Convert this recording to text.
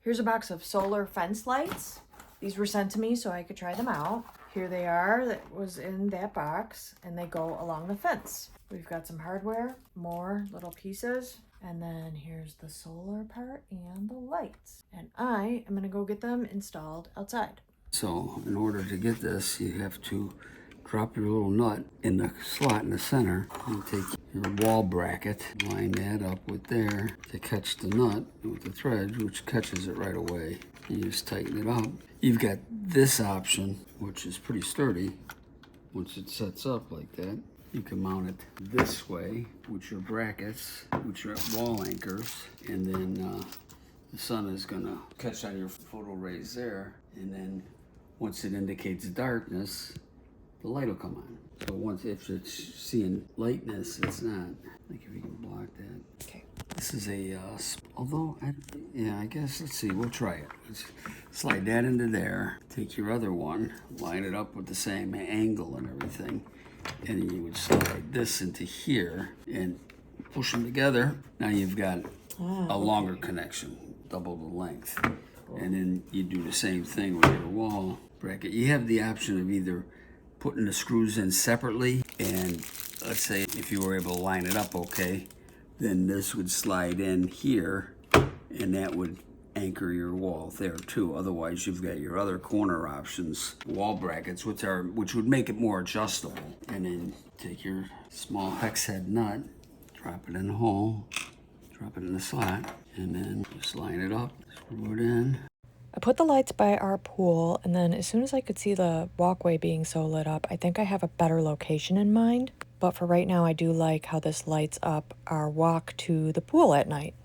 Here's a box of solar fence lights. These were sent to me so I could try them out. Here they are, that was in that box, and they go along the fence. We've got some hardware, more little pieces, and then here's the solar part and the lights. And I am gonna go get them installed outside. So in order to get this, you have to drop your little nut in the slot in the center and take your wall bracket, line that up with there to catch the nut with the thread, which catches it right away. You just tighten it up. You've got this option, which is pretty sturdy. Once it sets up like that, you can mount it this way with your brackets, which are wall anchors, and then the sun is gonna catch on your photo rays there, and then once it indicates darkness, the light will come on. So once, if it's seeing lightness, it's not. Like if you can block that. Okay. This is a, I guess, let's see, we'll try it. Let's slide that into there. Take your other one, line it up with the same angle and everything. And then you would slide this into here and push them together. Now you've got a longer connection, double the length. And then you do the same thing with your wall bracket. You have the option of either putting the screws in separately, and let's say if you were able to line it up okay, then this would slide in here and that would anchor your wall there too. Otherwise you've got your other corner options, wall brackets, which would make it more adjustable. And then take your small hex head nut, drop it in the hole, drop it in the slot, and then just line it up, screw it in. I put the lights by our pool, and then as soon as I could see the walkway being so lit up, I think I have a better location in mind. But for right now, I do like how this lights up our walk to the pool at night.